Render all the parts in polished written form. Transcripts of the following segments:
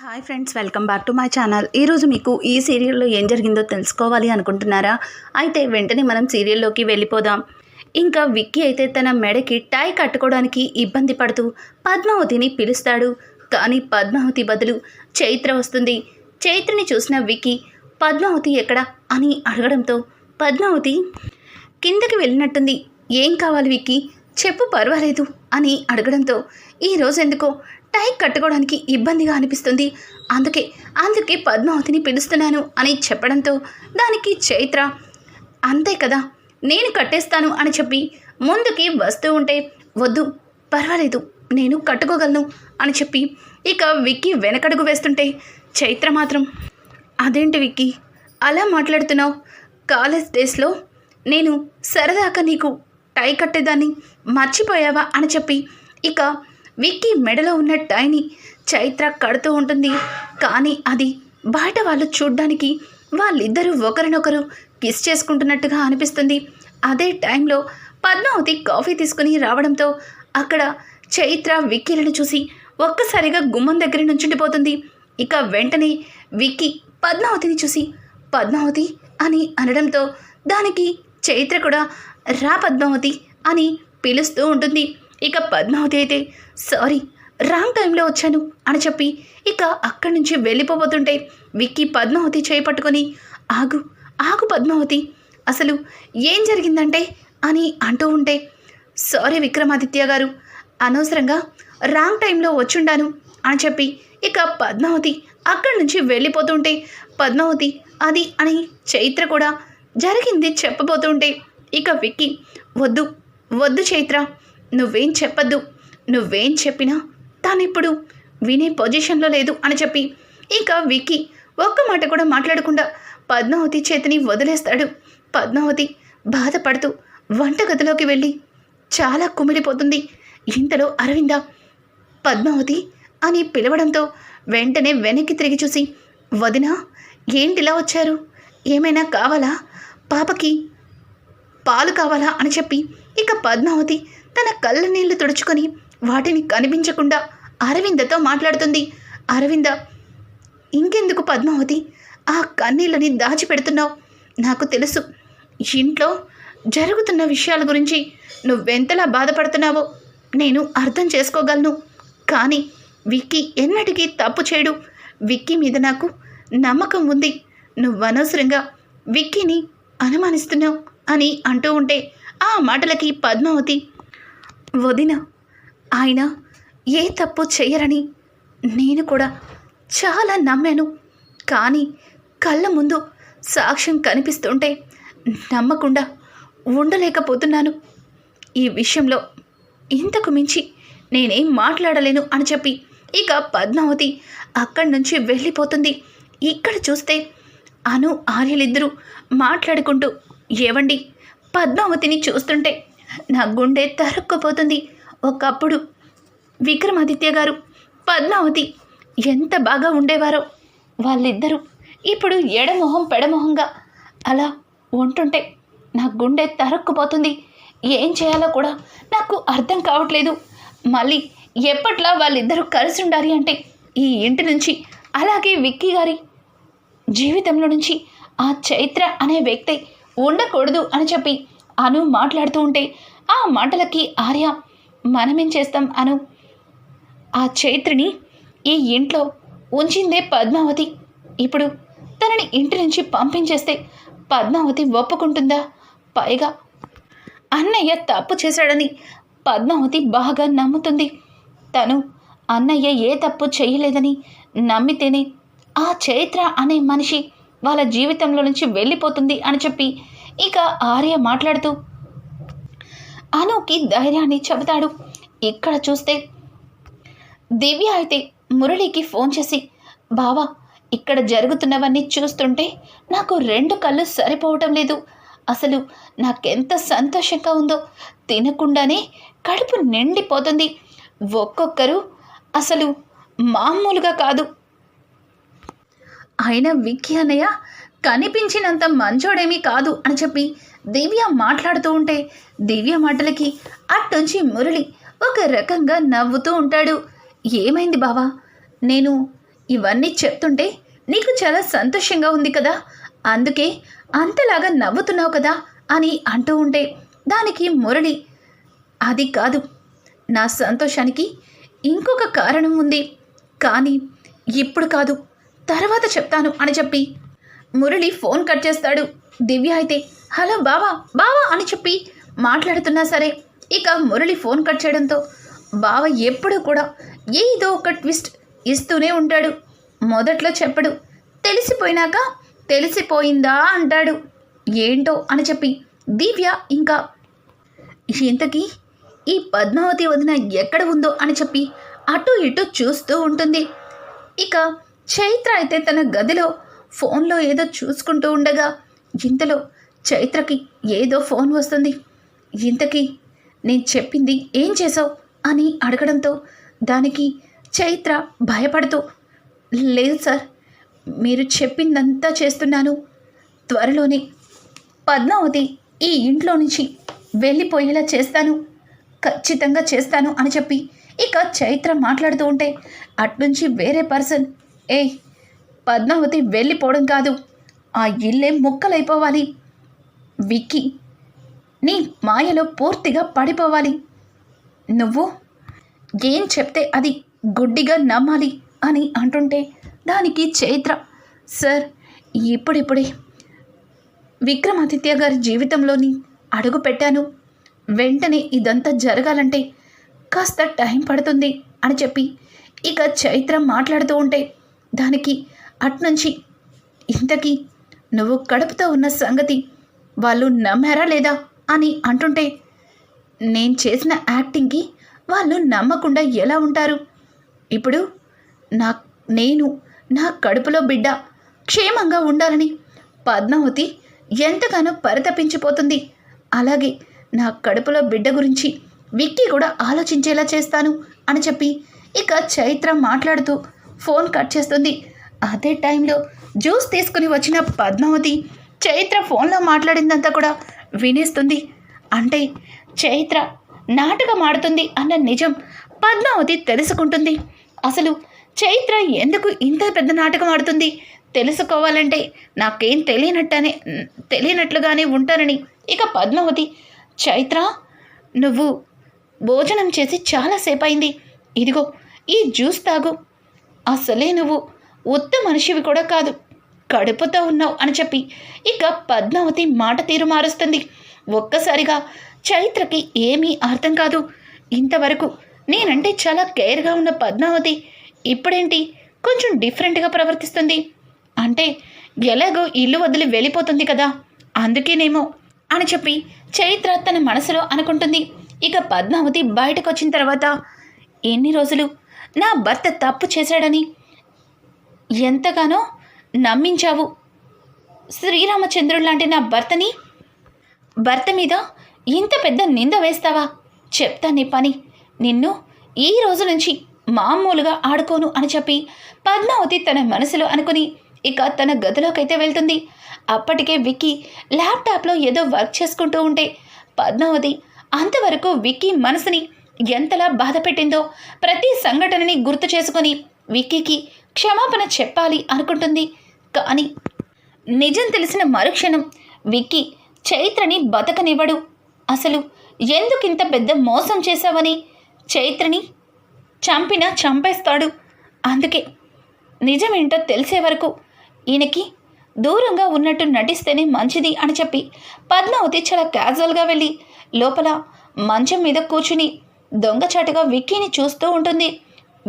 Hi friends, welcome back to my channel. ఈరోజు మీకు ఈ సీరియల్లో ఏం జరిగిందో తెలుసుకోవాలి అనుకుంటున్నారా? అయితే వెంటనే మనం సీరియల్లోకి వెళ్ళిపోదాం. ఇంకా విక్కీ అయితే తన మెడకి టై కట్టుకోవడానికి ఇబ్బంది పడుతూ పద్మావతిని పిలుస్తాడు. కానీ పద్మావతి బదులు చైత్ర వస్తుంది. చైత్రని చూసిన విక్కీ పద్మావతి ఎక్కడ అని అడగడంతో పద్మావతి కిందకి వెళ్ళినట్టుంది. ఏం కావాలి విక్కీ, చెప్పు, పర్వాలేదు అని అడగడంతో ఈరోజు ఎందుకో టై కట్టుకోవడానికి ఇబ్బందిగా అనిపిస్తుంది, అందుకే పద్మావతిని పిలుస్తున్నాను అని చెప్పడంతో దానికి చైత్ర అంతే కదా, నేను కట్టేస్తాను అని చెప్పి ముందుకి వస్తూ ఉంటే వద్దు, పర్వాలేదు, నేను కట్టుకోగలను అని చెప్పి ఇక విక్కీ వెనకడుగు వేస్తుంటే చైత్ర మాత్రం అదేంటి విక్కీ అలా మాట్లాడుతున్నావు? కాలేజ్ డేస్లో నేను సరదాగా నీకు టై కట్టేదాన్ని మర్చిపోయావా అని చెప్పి ఇక విక్కీ మెడలో ఉన్న టైని చైత్ర కడుతూ ఉంటుంది. కానీ అది బయట వాళ్ళు చూడ్డానికి వాళ్ళిద్దరూ ఒకరినొకరు కిస్ చేసుకుంటున్నట్టుగా అనిపిస్తుంది. అదే టైంలో పద్మావతి కాఫీ తీసుకుని రావడంతో అక్కడ చైత్ర విక్కీలను చూసి ఒక్కసారిగా గుమ్మం దగ్గర నుంచుండిపోతుంది. ఇక వెంటనే విక్కీ పద్మావతిని చూసి పద్మావతి అని అనడంతో దానికి చైత్ర కూడా రా పద్మావతి అని పిలుస్తూ ఉంటుంది. ఇక పద్మావతి అయితే సారీ, రాంగ్ టైంలో వచ్చాను అని చెప్పి ఇక అక్కడి నుంచి వెళ్ళిపోబోతుంటే విక్కీ పద్మావతి చేయి పట్టుకొని ఆగు ఆగు పద్మావతి, అసలు ఏం జరిగిందంటే అని అంటూ ఉంటే సారీ విక్రమాదిత్య గారు, అనవసరంగా రాంగ్ టైంలో వచ్చుండాను అని చెప్పి ఇక పద్మావతి అక్కడి నుంచి వెళ్ళిపోతుంటే పద్మావతి అది అని చైత్ర కూడా జరిగింది చెప్పబోతుంటే ఇక విక్కీ వద్దు వద్దు చైత్ర, నువ్వేం చెప్పద్దు, నువ్వేం చెప్పినా తానిప్పుడు వినే పొజిషన్లో లేదు అని చెప్పి ఇక విక్కీ ఒక్క మాట కూడా మాట్లాడకుండా పద్మావతి చేతిని వదిలేస్తాడు. పద్మావతి బాధపడుతూ వంటగదిలోకి వెళ్ళి చాలా కుమిలిపోతుంది. ఇంతలో అరవింద పద్మావతి అని పిలవడంతో వెంటనే వెనక్కి తిరిగి చూసి వదినా ఏంటిలా వచ్చారు, ఏమైనా కావాలా, పాపకి పాలు కావాలా అని చెప్పి ఇక పద్మావతి తన కళ్ళ నీళ్లు తుడుచుకొని వాటిని కనిపించకుండా అరవిందతో మాట్లాడుతుంది. అరవింద ఇంకెందుకు పద్మావతి ఆ కన్నీళ్ళని దాచిపెడుతున్నావు? నాకు తెలుసు ఇంట్లో జరుగుతున్న విషయాల గురించి నువ్వెంతలా బాధపడుతున్నావో నేను అర్థం చేసుకోగలను. కానీ విక్కీ ఎన్నటికీ తప్పు చేయడు, విక్కీ మీద నాకు నమ్మకం ఉంది, నువ్వు అనవసరంగా విక్కీని అనుమానిస్తున్నావు అని అంటూ ఉంటే ఆ మాటలకి పద్మావతి వదిన, ఆయన ఏ తప్పు చెయ్యరని నేను కూడా చాలా నమ్మాను. కానీ కళ్ళ ముందు సాక్ష్యం కనిపిస్తుంటే నమ్మకుండా ఉండలేకపోతున్నాను. ఈ విషయంలో ఇంతకు మించి నేనేం మాట్లాడలేను అని చెప్పి ఇక పద్మావతి అక్కడి నుంచి వెళ్ళిపోతుంది. ఇక్కడ చూస్తే అను ఆర్యలిద్దరూ మాట్లాడుకుంటూ ఏవండి, పద్మావతిని చూస్తుంటే నా గుండె తరుక్కుపోతుంది. ఒకప్పుడు విక్రమాదిత్య గారు పద్మావతి ఎంత బాగా ఉండేవారో, వాళ్ళిద్దరూ ఇప్పుడు ఎడమొహం పెడమొహంగా అలా ఉంటుంటే నా గుండె తరుక్కుపోతుంది. ఏం చేయాలో కూడా నాకు అర్థం కావట్లేదు. మళ్ళీ ఎప్పట్లా వాళ్ళిద్దరూ కలిసి ఉండాలి అంటే ఈ ఇంటి నుంచి, అలాగే విక్కీ గారి జీవితంలో నుంచి ఆ చైత్ర అనే వ్యక్తి ఉండకూడదు అని చెప్పి అను మాట్లాడుతూ ఉంటే ఆ మాటలకి ఆర్య మనమేం చేస్తాం అను, ఆ చైత్రని ఈ ఇంట్లో ఉంచిందే పద్మావతి, ఇప్పుడు తనని ఇంటి నుంచి పంపించేస్తే పద్మావతి ఒప్పుకుంటుందా? పైగా అన్నయ్య తప్పు చేశాడని పద్మావతి బాగా నమ్ముతుంది. తను అన్నయ్య ఏ తప్పు చేయలేదని నమ్మితేనే ఆ చైత్ర అనే మనిషి వాళ్ళ జీవితంలో నుంచి వెళ్ళిపోతుంది అని చెప్పి ఇక ఆర్య మాట్లాడుతూ అనుకి ధైర్యాన్ని చెబుతాడు. ఇక్కడ చూస్తే దివ్య అయితే మురళికి ఫోన్ చేసి బావా, ఇక్కడ జరుగుతున్నవన్నీ చూస్తుంటే నాకు రెండు కళ్ళు సరిపోవటం లేదు, అసలు నాకెంత సంతోషంగా ఉందో, తినకుండానే కడుపు నిండిపోతుంది, ఒక్కొక్కరు అసలు మామూలుగా కాదు, అయినా విక్కీ అన్నయ్య కనిపించినంత మంచోడేమీ కాదు అని చెప్పి దివ్య మాట్లాడుతూ ఉంటే దివ్య మాటలకి అట్నుంచి మురళి ఒక రకంగా నవ్వుతూ ఉంటాడు. ఏమైంది బావా, నేను ఇవన్నీ చెప్తుంటే నీకు చాలా సంతోషంగా ఉంది కదా, అందుకే అంతలాగా నవ్వుతున్నావు కదా అని అంటూ ఉంటే దానికి మురళి, అది కాదు, నా సంతోషానికి ఇంకొక కారణం ఉంది, కానీ ఇప్పుడు కాదు, తర్వాత చెప్తాను అని చెప్పి మురళి ఫోన్ కట్ చేస్తాడు. దివ్య అయితే హలో బావా బావా అని చెప్పి మాట్లాడుతున్నా సరే ఇక మురళి ఫోన్ కట్ చేయడంతో బావ ఎప్పుడూ కూడా ఏదో ఒక ట్విస్ట్ ఇస్తూనే ఉంటాడు. మొదట్లో చెప్పడు, తెలిసిపోయినాక తెలిసిపోయిందా అంటాడు. ఏంటో అని చెప్పి దివ్య ఇంకా ఇంతకీ ఈ పద్మావతి వదిన ఎక్కడ ఉందో అని చెప్పి అటు ఇటు చూస్తూ ఉంటుంది. ఇక చైత్ర అయితే తన గదిలో ఫోన్లో ఏదో చూసుకుంటూ ఉండగా ఇంతలో చైత్రకి ఏదో ఫోన్ వస్తుంది. ఇంతకీ నేను చెప్పింది ఏం చేసావు అని అడగడంతో దానికి చైత్ర భయపడుతూ, లేదు సార్, మీరు చెప్పిందంతా చేస్తున్నాను, త్వరలోనే పద్మావతి ఈ ఇంట్లో నుంచి వెళ్ళిపోయేలా చేస్తాను, ఖచ్చితంగా చేస్తాను అని చెప్పి ఇక చైత్ర మాట్లాడుతూ ఉంటే అట్నుంచి వేరే పర్సన్, పద్మావతి వెళ్ళిపోవడం కాదు, ఆ ఇల్లే ముక్కలైపోవాలి, విక్కీ నీ మాయలో పూర్తిగా పడిపోవాలి, నువ్వు ఏం చెప్తే అది గుడ్డిగా నమ్మాలి అని అంటుంటే దానికి చైత్ర, సార్ ఇప్పుడిప్పుడే విక్రమాదిత్య గారి జీవితంలోని అడుగు పెట్టాను, వెంటనే ఇదంతా జరగాలంటే కాస్త టైం పడుతుంది అని చెప్పి ఇక చైత్ర మాట్లాడుతూ ఉంటే దానికి అట్నుంచి, ఇంతకీ నువ్వు కడుపుతో ఉన్న సంగతి వాళ్ళు నమ్మారా లేదా అని అంటుంటే, నేను చేసిన యాక్టింగ్కి వాళ్ళు నమ్మకుండా ఎలా ఉంటారు, ఇప్పుడు నేను నా కడుపులో బిడ్డ క్షేమంగా ఉండాలని పద్మావతి ఎంతగానో పరితపించిపోతుంది, అలాగే నా కడుపులో బిడ్డ గురించి విక్కీ కూడా ఆలోచించేలా చేస్తాను అని చెప్పి ఇక చైత్ర మాట్లాడుతూ ఫోన్ కట్ చేస్తుంది. అదే టైంలో జ్యూస్ తీసుకుని వచ్చిన పద్మావతి చైత్ర ఫోన్లో మాట్లాడిందంతా కూడా వినేస్తుంది. అంటే చైత్ర నాటకం ఆడుతుంది అన్న నిజం పద్మావతి తెలుసుకుంటుంది. అసలు చైత్ర ఎందుకు ఇంత పెద్ద నాటకం ఆడుతుంది తెలుసుకోవాలంటే నాకేం తెలియనట్లుగానే ఉంటానని ఇక పద్మావతి, చైత్ర నువ్వు భోజనం చేసి చాలాసేపు అయింది, ఇదిగో ఈ జ్యూస్ తాగు, అసలే నువ్వు ఉత్త మనిషివి కూడా కాదు, కడుపుతో ఉన్నావు అని చెప్పి ఇక పద్మావతి మాట తీరు మారుస్తుంది. ఒక్కసారిగా చైత్రకి ఏమీ అర్థం కాదు. ఇంతవరకు నేనంటే చాలా కేర్గా ఉన్న పద్మావతి ఇప్పుడేంటి కొంచెం డిఫరెంట్గా ప్రవర్తిస్తుంది, అంటే ఎలాగో ఇల్లు వదిలి వెళ్ళిపోతుంది కదా, అందుకేనేమో అని చెప్పి చైత్ర తన మనసులో అనుకుంటుంది. ఇక పద్మావతి బయటకు వచ్చిన తర్వాత, ఎన్ని రోజులు నా భర్త తప్పు చేశాడని ఎంతగానో నమ్మించావు, శ్రీరామచంద్రుడు లాంటి నా భర్త మీద ఇంత పెద్ద నింద వేస్తావా, చెప్తా నీ పని, నిన్ను ఈ రోజు నుంచి మామూలుగా ఆడుకోను అని చెప్పి పద్మావతి తన మనసులో అనుకుని ఇక తన గదిలోకైతే వెళ్తుంది. అప్పటికే విక్కీ ల్యాప్టాప్లో ఏదో వర్క్ చేసుకుంటూ ఉంటే పద్మావతి అంతవరకు విక్కీ మనసుని ఎంతలా బాధ పెట్టిందో ప్రతి సంఘటనని గుర్తు చేసుకొని విక్కీకి క్షమాపణ చెప్పాలి అనుకుంటుంది. కానీ నిజం తెలిసిన మరుక్షణం విక్కీ చైత్రని బతకనివ్వడు. అసలు ఎందుకింత పెద్ద మోసం చేశావని చైత్రని చంపేస్తాడు. అందుకే నిజమేంటో తెలిసే వరకు ఈయనకి దూరంగా ఉన్నట్టు నటిస్తేనే మంచిది అని చెప్పి పద్మావతి చాలా క్యాజువల్గా వెళ్ళి లోపల మంచం మీద కూర్చుని దొంగచాటుగా విక్కీని చూస్తూ ఉంటుంది.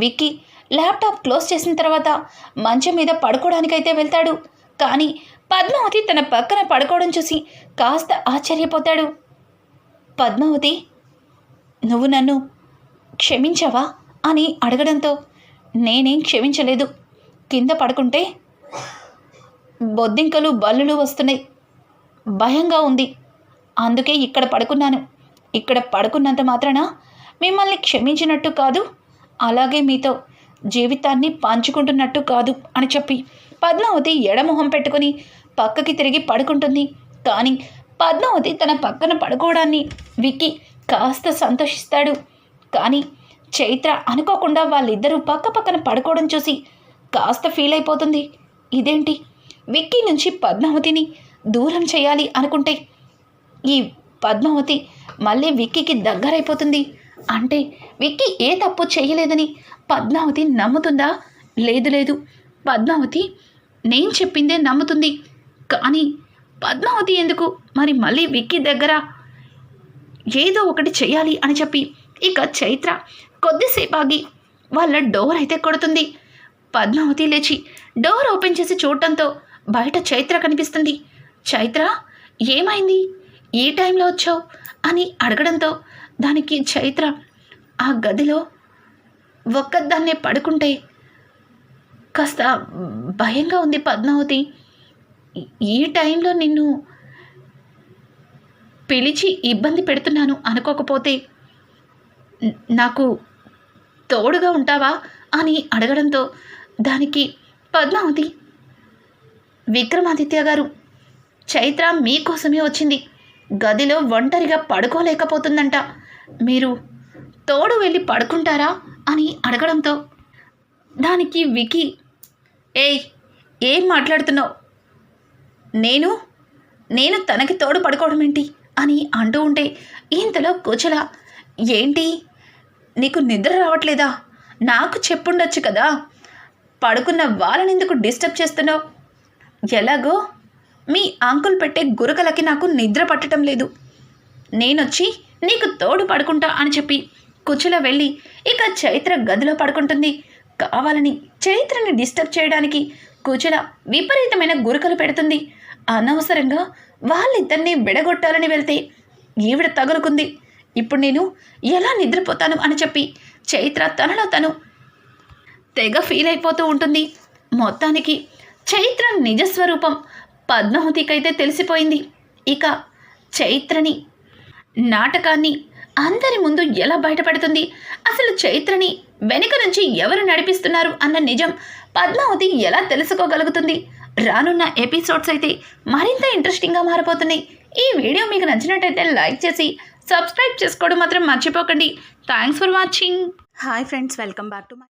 విక్కీ ల్యాప్టాప్ క్లోజ్ చేసిన తర్వాత మంచం మీద పడుకోవడానికైతే వెళ్తాడు. కానీ పద్మావతి తన పక్కన పడుకోవడం చూసి కాస్త ఆశ్చర్యపోతాడు. పద్మావతి, నువ్వు నన్ను క్షమించావా అని అడగడంతో, నేనేం క్షమించలేదు, కింద పడుకుంటే బొద్దింకలు బల్లులు వస్తున్నాయి, భయంగా ఉంది, అందుకే ఇక్కడ పడుకున్నాను, ఇక్కడ పడుకున్నంత మాత్రాన మిమ్మల్ని క్షమించినట్టు కాదు, అలాగే మీతో జీవితాన్ని పంచుకుంటున్నట్టు కాదు అని చెప్పి పద్మావతి ఎడమొహం పెట్టుకుని పక్కకి తిరిగి పడుకుంటుంది. కానీ పద్మావతి తన పక్కన పడుకోవడాన్ని విక్కీ కాస్త సంతోషిస్తాడు. కానీ చైత్ర అనుకోకుండా వాళ్ళిద్దరూ పక్క పక్కన పడుకోవడం చూసి కాస్త ఫీల్ అయిపోతుంది. ఇదేంటి, విక్కీ నుంచి పద్మావతిని దూరం చేయాలి అనుకుంటే ఈ పద్మావతి మళ్ళీ విక్కీకి దగ్గరైపోతుంది. అంటే విక్కీ ఏ తప్పు చేయలేదని పద్మావతి నమ్ముతుందా? లేదు లేదు, పద్మావతి నేను చెప్పిందే నమ్ముతుంది. కానీ పద్మావతి ఎందుకు మరి మళ్ళీ విక్కీ దగ్గర ఏదో ఒకటి చేయాలి అని చెప్పి ఇక చైత్ర కొద్దిసేపు ఆగి వాళ్ళ డోర్ అయితే కొడుతుంది. పద్మావతి లేచి డోర్ ఓపెన్ చేసి చూడటంతో బయట చైత్ర కనిపిస్తుంది. చైత్ర, ఏమైంది, ఈ టైంలో వచ్చావు అని అడగడంతో దానికి చైత్ర, ఆ గదిలో ఒక్కదాన్నే పడుకుంటే కాస్త భయంగా ఉంది పద్మావతి. ఈ టైంలో నిన్ను పిలిచి ఇబ్బంది పెడుతున్నాను అనుకోకపోతే నాకు తోడుగా ఉంటావా అని అడగడంతో దానికి పద్మావతి, విక్రమాదిత్య గారు, చైత్ర మీకోసమే వచ్చింది. గదిలో ఒంటరిగా పడుకోలేకపోతుందంట. మీరు తోడు వెళ్ళి పడుకుంటారా అని అడగడంతో దానికి వికీ, ఏయ్ ఏం మాట్లాడుతున్నావు, నేను తనకి తోడు పడుకోవడం ఏంటి అని అంటూ ఉంటే ఇంతలో కుచల, ఏంటి నీకు నిద్ర రావట్లేదా? నాకు చెప్పుండొచ్చు కదా, పడుకున్న వాళ్ళని ఎందుకు డిస్టర్బ్ చేస్తున్నావు? ఎలాగో మీ అంకుల్ పెట్టే గురకలకి నాకు నిద్ర పట్టడం లేదు, నేనొచ్చి నీకు తోడు పడుకుంటా అని చెప్పి కుచల వెళ్ళి ఇక చైత్ర గదిలో పడుకుంటుంది. కావాలని చైత్రని డిస్టర్బ్ చేయడానికి కుచల విపరీతమైన గురకలు పెడుతుంది. అనవసరంగా వాళ్ళిద్దరినీ విడగొట్టాలని వెళ్తే ఈవిడ తగులుకుంది. ఇప్పుడు నేను ఎలా నిద్రపోతాను అని చెప్పి చైత్ర తనలో తను తెగ ఫీల్ అయిపోతూ ఉంటుంది. మొత్తానికి చైత్ర నిజస్వరూపం పద్మావతికైతే తెలిసిపోయింది. ఇక చైత్రని నాటకాన్ని అందరి ముందు ఎలా బయటపడుతుంది, అసలు చైత్రని వెనుక నుంచి ఎవరు నడిపిస్తున్నారు అన్న నిజం పద్మావతి ఎలా తెలుసుకోగలుగుతుంది? రానున్న ఎపిసోడ్స్ అయితే మరింత ఇంట్రెస్టింగ్గా మారిపోతున్నాయి. ఈ వీడియో మీకు నచ్చినట్టయితే లైక్ చేసి సబ్స్క్రైబ్ చేసుకోవడం మాత్రం మర్చిపోకండి. Thanks for watching. Hi friends, welcome back to my